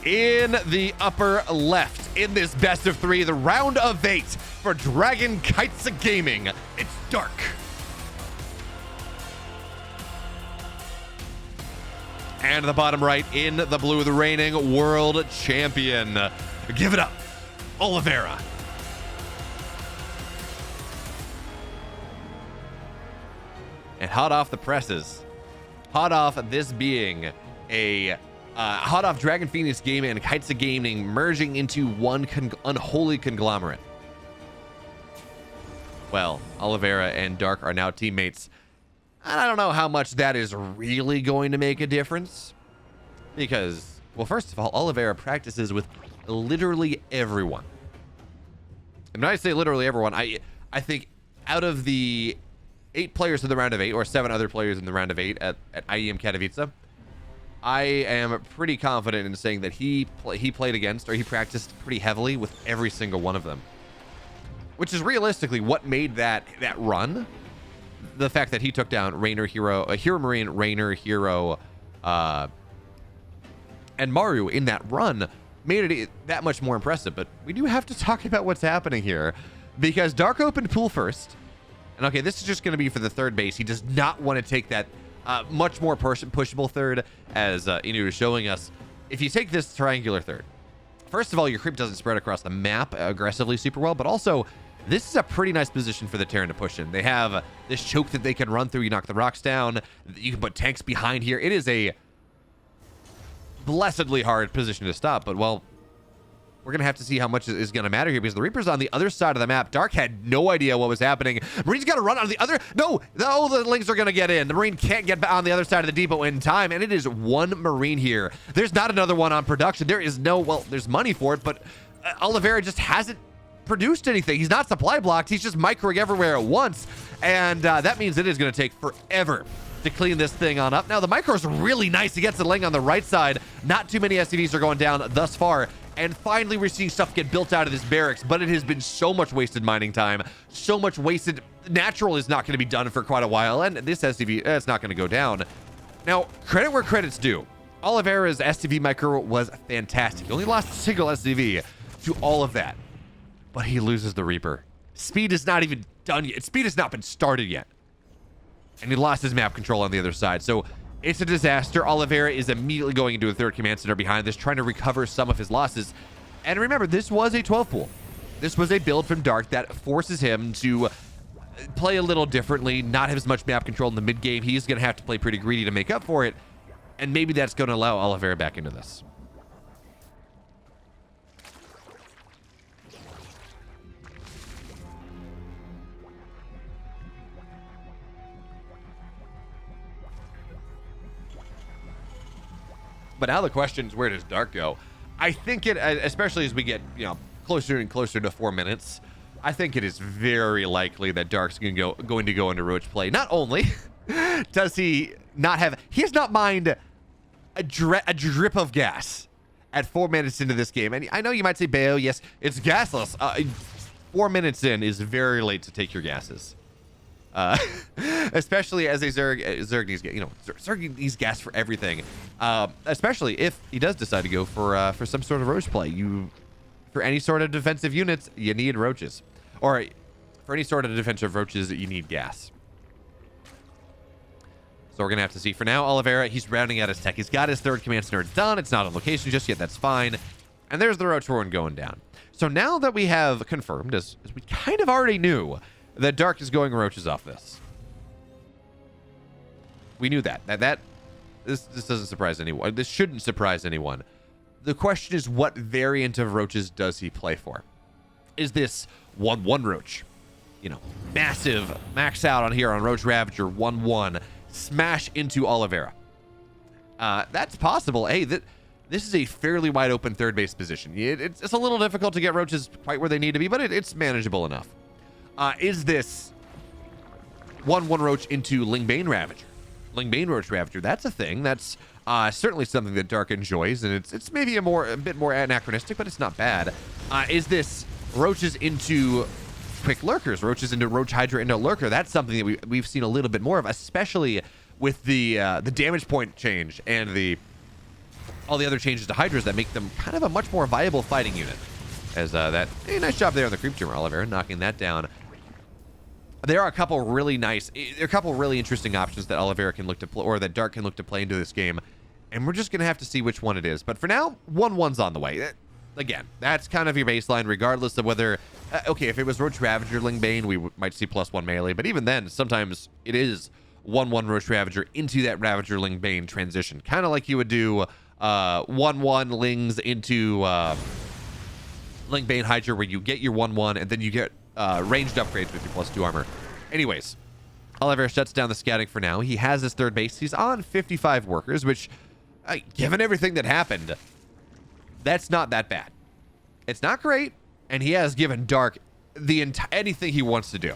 in the upper left in this best of 3, the round of 8 for Dragon Kites Gaming. It's Dark. And the bottom right in the blue, the reigning world champion. Give it up, Oliveira. And hot off the presses, hot off this being a hot off Dragon Phoenix Gaming and Kites Gaming merging into one unholy conglomerate. Well, Oliveira and Dark are now teammates. And I don't know how much that is really going to make a difference. Because, well, first of all, Oliveira practices with literally everyone. And when I say literally everyone, I think out of the 8 players in the round of 8, or 7 other players in the round of 8 at IEM Katowice, I am pretty confident in saying that he played against, or he practiced pretty heavily with every single one of them. Which is realistically what made that run. The fact that he took down Rainer, Hero, Hero Marine, Rainer, Hero, and Maru in that run made it that much more impressive. But we do have to talk about what's happening here, because Dark opened pool first. And okay, this is just going to be for the third base. He does not want to take that much more pushable third, as Inu is showing us. If you take this triangular third, first of all, your creep doesn't spread across the map aggressively super well, but also this is a pretty nice position for the Terran to push in. They have this choke that they can run through. You knock the rocks down. You can put tanks behind here. It is a blessedly hard position to stop, but well, we're going to have to see how much is going to matter here, because the Reaper's on the other side of the map. Dark had no idea what was happening. Marine's got to run on the other. No, the Lings are going to get in. The Marine can't get on the other side of the depot in time, and it is one Marine here. There's not another one on production. There is no, well, there's money for it, but Oliveira just hasn't produced anything. He's not supply blocked. He's just microing everywhere at once, and that means it is going to take forever to clean this thing on up. Now, the micro is really nice. He gets the Ling on the right side. Not too many SCVs are going down thus far. And finally, we're seeing stuff get built out of this barracks, but it has been so much wasted mining time, so much wasted. Natural is not going to be done for quite a while, and this SCV, it's not going to go down. Now, credit where credit's due. Oliveira's SCV micro was fantastic. He only lost a single SCV to all of that, but he loses the Reaper. Speed is not even done yet. Speed has not been started yet. And he lost his map control on the other side. So it's a disaster. Oliveira is immediately going into a third command center behind this, trying to recover some of his losses. And remember, this was a 12 pool. This was a build from Dark that forces him to play a little differently, not have as much map control in the mid game. He's going to have to play pretty greedy to make up for it. And maybe that's going to allow Oliveira back into this. But now the question is, where does Dark go? I think it, especially as we get, closer and closer to 4 minutes, I think it is very likely that Dark's going to go into Ro8 play. Not only does he not have, he has not mined a drip of gas at 4 minutes into this game. And I know you might say, Bayo, yes, it's gasless. 4 minutes in is very late to take your gases. Especially as a Zerg needs, Zerg needs gas for everything. Especially if he does decide to go for some sort of roach play. For any sort of defensive units, you need roaches, or for any sort of defensive roaches, you need gas. So we're gonna have to see. For now, Oliveira, he's rounding out his tech. He's got his third command center done. It's not on location just yet. That's fine. And there's the roach horn going down. So now that we have confirmed, as we kind of already knew, that Dark is going roaches off this. We knew that. This doesn't surprise anyone. This shouldn't surprise anyone. The question is, what variant of roaches does he play for? Is this 1-1 roach? Massive, max out on here on Roach Ravager, 1-1, smash into Oliveira. That's possible. Hey, this is a fairly wide open third base position. It's a little difficult to get roaches quite where they need to be, but it's manageable enough. Is this 1-1 roach into Lingbane Ravager? Lingbane Roach Ravager, that's a thing. That's certainly something that Dark enjoys, and it's maybe a bit more anachronistic, but it's not bad. Is this roaches into quick lurkers? Roaches into Roach Hydra into lurker? That's something that we've seen a little bit more of, especially with the damage point change and the all the other changes to Hydras that make them kind of a much more viable fighting unit. As nice job there on the creep tumor, Oliveira, knocking that down. There are a couple really interesting options that Oliveira can look to play, or that Dark can look to play into this game, and we're just gonna have to see which one it is. But for now, 1-1's on the way. Again, that's kind of your baseline, regardless of whether, okay, if it was Roach Ravager Ling Bane, we might see +1 melee, but even then, sometimes it is 1-1 Roach Ravager into that Ravager Ling Bane transition, kind of like you would do 1-1 Lings into Ling Bane Hydra, where you get your 1-1 and then you get ranged upgrades with your +2 armor. Anyways, Oliveira shuts down the scouting for now. He has his third base. He's on 55 workers, which, given everything that happened, that's not that bad. It's not great, and he has given Dark anything he wants to do.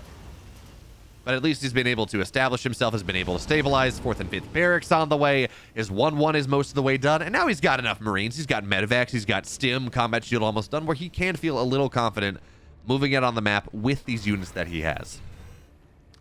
But at least he's been able to establish himself, has been able to stabilize. 4th and 5th barracks on the way. His 1-1 is most of the way done, and now he's got enough Marines. He's got Medivacs, he's got Stim, Combat Shield almost done, where he can feel a little confident moving out on the map with these units that he has.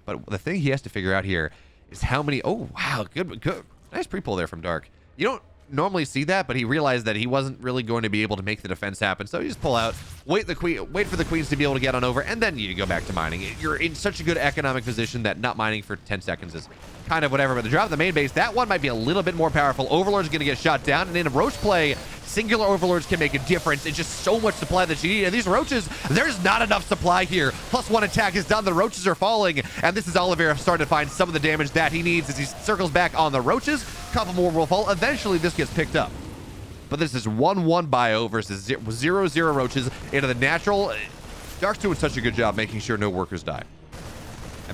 But the thing he has to figure out here is how many... Oh, wow, good. Nice pre-pull there from Dark. You don't normally see that, but he realized that he wasn't really going to be able to make the defense happen, so you just pull out, wait for the queens to be able to get on over, and then you go back to mining. You're in such a good economic position that not mining for 10 seconds is kind of whatever. But the drop of the main base, that one might be a little bit more powerful. Overlord's going to get shot down, and in a Roach play, singular Overlords can make a difference. It's just so much supply that you need, and these Roaches, there's not enough supply here. +1 attack is done, the Roaches are falling, and this is Oliveira starting to find some of the damage that he needs as he circles back on the Roaches. Couple more will fall. Eventually, this gets picked up. But this is 1-1 bio versus 0-0 Roaches into the natural. Dark's doing such a good job making sure no workers die.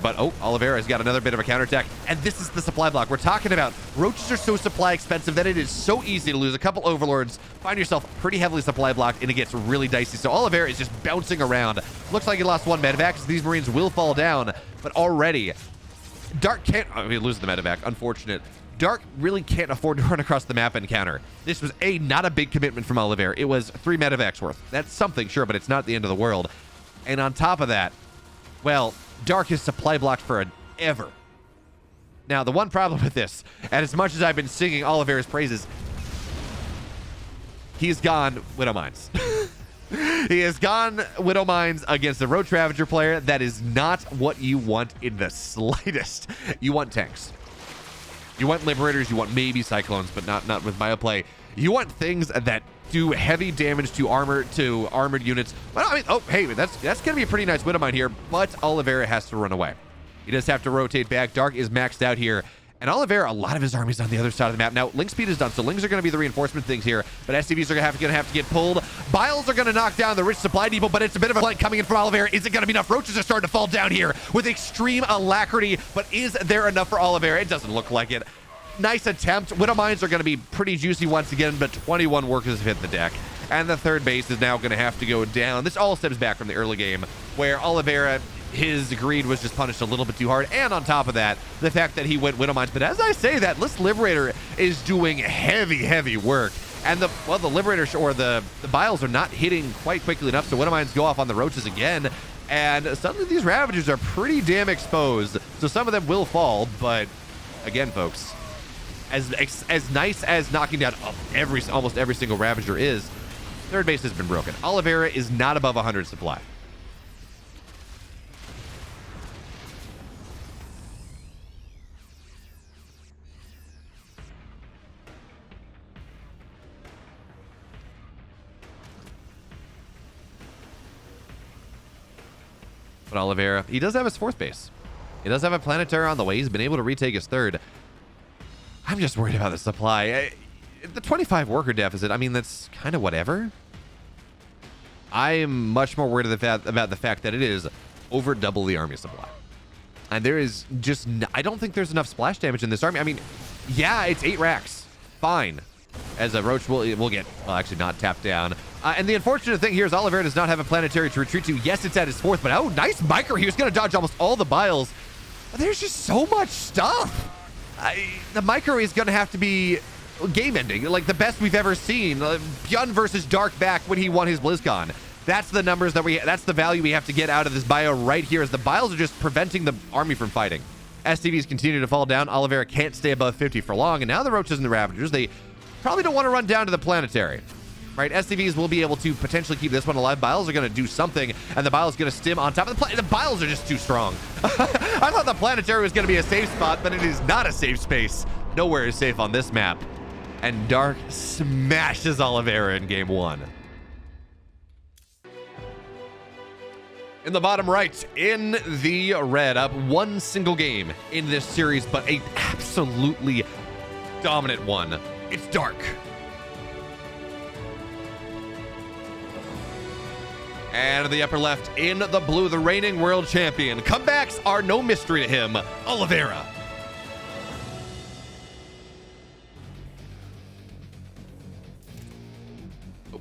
But, oh, Oliveira has got another bit of a counterattack, and this is the supply block we're talking about. Roaches are so supply expensive that it is so easy to lose a couple Overlords, find yourself pretty heavily supply blocked, and it gets really dicey. So Oliveira is just bouncing around. Looks like he lost 1 medevac, so these Marines will fall down, but already, Dark can't... Oh, he loses the medevac, unfortunate. Dark really can't afford to run across the map and counter. This was not a big commitment from Oliveira. It was 3 medevacs worth. That's something, sure, but it's not the end of the world. And on top of that, well, Dark is supply blocked forever. Now, the one problem with this, and as much as I've been singing Oliveira's praises, he's gone Widow Mines. He has gone Widow Mines against the Roach Ravager player. That is not what you want in the slightest. You want tanks. You want Liberators, you want maybe Cyclones, but not with Bioplay. You want things that do heavy damage to armored units. Well, I mean, oh, hey, that's going to be a pretty nice Widow Mine here, but Oliveira has to run away. He does have to rotate back. Dark is maxed out here, and Oliveira, a lot of his army's on the other side of the map. Now, Link speed is done, so Lings are going to be the reinforcement things here, but SCVs are going to have to get pulled. Biles are going to knock down the rich supply depot, but it's a bit of a flank coming in from Oliveira. Is it going to be enough? Roaches are starting to fall down here with extreme alacrity, but is there enough for Oliveira? It doesn't look like it. Nice attempt. Widow Mines are going to be pretty juicy once again, but 21 workers have hit the deck. And the third base is now going to have to go down. This all stems back from the early game, where Oliveira, his greed was just punished a little bit too hard. And on top of that, the fact that he went Widow Mines. But as I say that, this Liberator is doing heavy work. And the Liberator, or the Biles are not hitting quite quickly enough, so Widow Mines go off on the Roaches again. And suddenly these Ravagers are pretty damn exposed. So some of them will fall, but again, folks, as nice as knocking down almost every single Ravager is, third base has been broken. Oliveira is not above 100 supply. But Oliveira, he does have his 4th base. He does have a planetary on the way. He's been able to retake his 3rd. I'm just worried about the supply. The 25 worker deficit, I mean, that's kind of whatever. I am much more worried about the fact that it is over double the army supply. And there is just... I don't think there's enough splash damage in this army. I mean, yeah, it's 8 racks. Fine. As a Roach will get... Well, actually not tapped down. And the unfortunate thing here is Oliveira does not have a planetary to retreat to. Yes, it's at his 4th, but oh, nice micro. He was going to dodge almost all the Biles. But there's just so much stuff. The micro is going to have to be game ending, like the best we've ever seen. Bjorn versus Dark back when he won his BlizzCon. That's the numbers that's the value we have to get out of this bio right here, as the Biles are just preventing the army from fighting. STVs continue to fall down. Oliveira can't stay above 50 for long, and now the Roaches and the Ravagers, they Probably don't want to run down to the planetary. Right, SCVs will be able to potentially keep this one alive. Biles are going to do something, and the Biles is going to stim on top of the planet. The Biles are just too strong. I thought the planetary was going to be a safe spot, but it is not a safe space. Nowhere is safe on this map. And Dark smashes Oliveira in game 1. In the bottom right, in the red, up one single game in this series, but a absolutely dominant one. It's Dark. And in the upper left, in the blue, the reigning world champion. Comebacks are no mystery to him, Oliveira. Oh.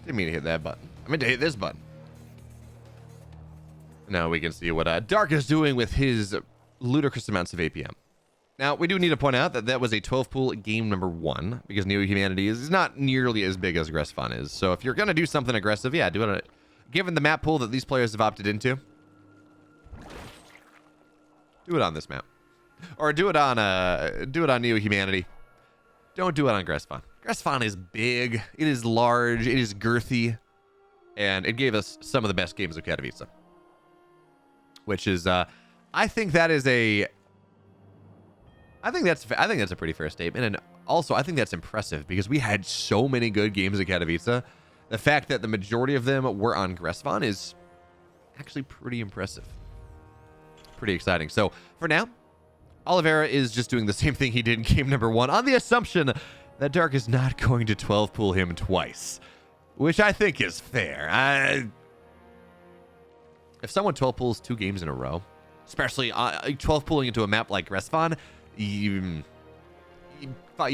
Didn't mean to hit that button. I meant to hit this button. Now we can see what Dark is doing with his ludicrous amounts of APM. Now, we do need to point out that that was a 12-pool game number 1, because Neo Humanity is not nearly as big as Aggressifon is. So if you're going to do something aggressive, yeah, do it. Given the map pool that these players have opted into, do it on this map. Or do it on Neo Humanity. Don't do it on Aggressifon. Aggressifon is big, it is large, it is girthy, and it gave us some of the best games of Katowice. Which is, I think that is a... I think that's a pretty fair statement, and also I think that's impressive because we had so many good games at Katowice. The fact that the majority of them were on Aggressifon is actually pretty impressive. Pretty exciting. So for now, Oliveira is just doing the same thing he did in game number 1 on the assumption that Dark is not going to 12-pool him twice, which I think is fair. If someone 12-pools 2 games in a row, especially 12-pooling into a map like Aggressifon, you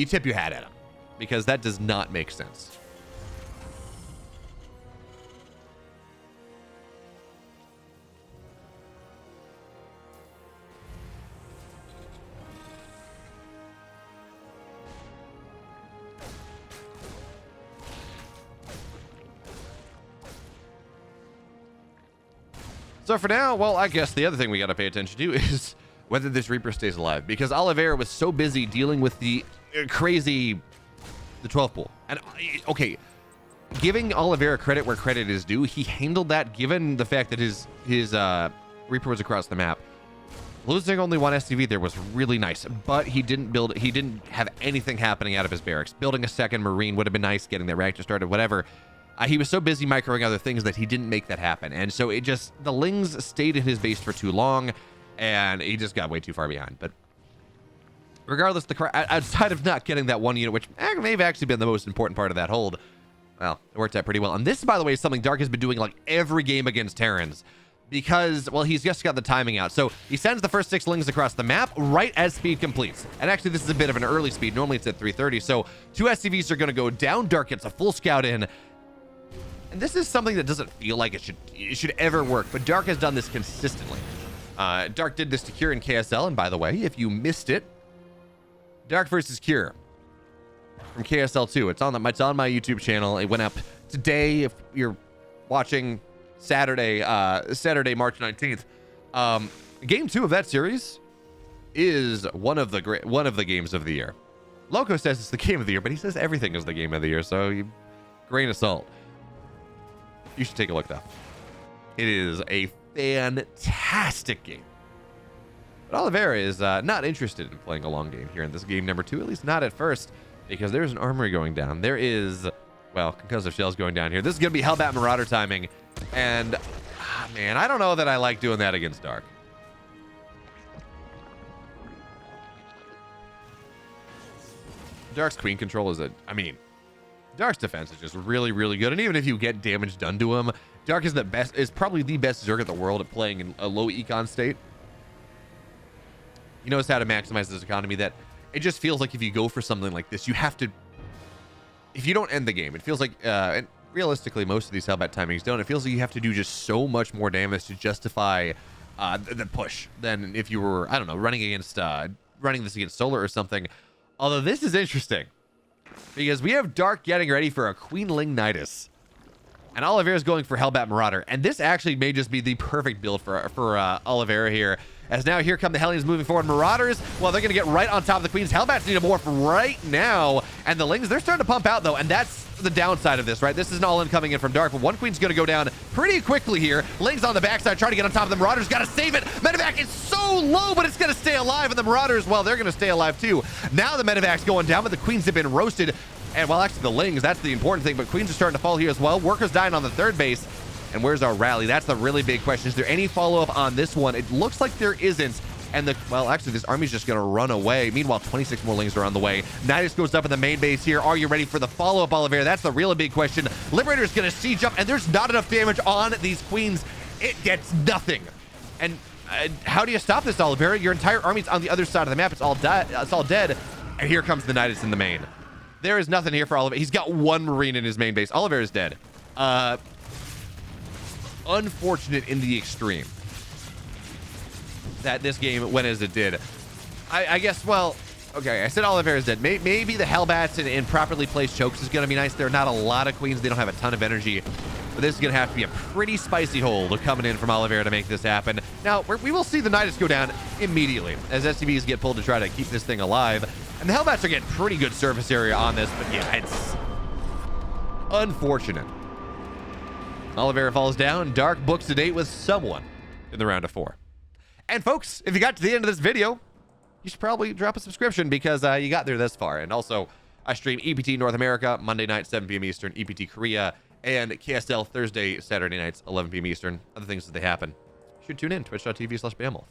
tip your hat at him, because that does not make sense. So for now, well, I guess the other thing we got to pay attention to is whether this Reaper stays alive, because Oliveira was so busy dealing with the 12 pool. And okay, giving Oliveira credit where credit is due, he handled that given the fact that his Reaper was across the map. Losing only one SCV there was really nice, but he didn't have anything happening out of his barracks. Building a second Marine would have been nice, getting the reactor started, whatever. He was so busy microing other things that he didn't make that happen. And so the Lings stayed in his base for too long, and he just got way too far behind. But regardless, outside of not getting that one unit, which may have actually been the most important part of that hold, well, it worked out pretty well. And this, by the way, is something Dark has been doing like every game against Terrans, because, well, he's just got the timing out. So he sends the first 6 Lings across the map right as speed completes. And actually, this is a bit of an early speed. Normally it's at 330. So 2 SCVs are going to go down. Dark gets a full scout in. And this is something that doesn't feel like it should ever work, but Dark has done this consistently. Dark did this to Cure in KSL, and by the way, if you missed it, Dark versus Cure from KSL 2. It's on my YouTube channel. It went up today. If you're watching Saturday, March 19th, game 2 of that series is one of the games of the year. Loco says it's the game of the year, but he says everything is the game of the year, so grain of salt. You should take a look, though. It is a fantastic game. But Oliveira is not interested in playing a long game here in this game number 2, at least not at first, because there's an armory going down. There is, well, concussive shells going down here. This is going to be Hellbat Marauder timing, and, man, I don't know that I like doing that against Dark. Dark's queen control is Dark's defense is just really, really good. And even if you get damage done to him, Dark is probably the best Zerg in the world at playing in a low econ state. He knows how to maximize this economy, that it just feels like if you go for something like this, you have to, if you don't end the game, it feels like, and realistically, most of these Hellbat timings don't, it feels like you have to do just so much more damage to justify the push than if you were, I don't know, running this against Solar or something. Although this is interesting, because we have Dark getting ready for a Queen Ling Nidus. And Oliveira's going for Hellbat Marauder. And this actually may just be the perfect build for Oliveira here. As now here come the Hellions moving forward. Marauders, well, they're going to get right on top of the Queens. Hellbats need to morph right now. And the Lings, they're starting to pump out, though. And that's the downside of this, right? This is an all-in coming in from Dark, but one Queen's going to go down pretty quickly here. Lings on the backside trying to get on top of the Marauders. Got to save it. Medevac is so low, but it's going to stay alive. And the Marauders, well, they're going to stay alive, too. Now the Medevac's going down, but the Queens have been roasted. And, well, actually, the Lings, that's the important thing. But Queens are starting to fall here as well. Workers dying on the third base. And where's our rally? That's the really big question. Is there any follow-up on this one? It looks like there isn't. And well, actually, this army's just going to run away. Meanwhile, 26 more Lings are on the way. Nidus goes up in the main base here. Are you ready for the follow-up, Oliveira? That's the really big question. Liberator's going to siege up, and there's not enough damage on these Queens. It gets nothing. And how do you stop this, Oliveira? Your entire army's on the other side of the map. It's all dead. And here comes the Nidus in the main. There is nothing here for Oliveira. He's got one Marine in his main base. Oliveira's dead. Unfortunate in the extreme that this game went as it did. I guess, well, okay, I said Oliveira's dead. Maybe the Hellbats and properly placed chokes is going to be nice. There are not a lot of Queens. They don't have a ton of energy. But this is going to have to be a pretty spicy hold coming in from Oliveira to make this happen. Now, we will see the Nidus go down immediately as SCVs get pulled to try to keep this thing alive. And the Hellbats are getting pretty good surface area on this, but yeah, it's unfortunate. Oliveira falls down. Dark books a date with someone in the round of 4. And folks, if you got to the end of this video, you should probably drop a subscription because you got there this far. And also, I stream EPT North America Monday night, 7 p.m. Eastern, EPT Korea, and KSL Thursday, Saturday nights, 11 p.m. Eastern. Other things that they happen. You should tune in, twitch.tv/Bamwolf.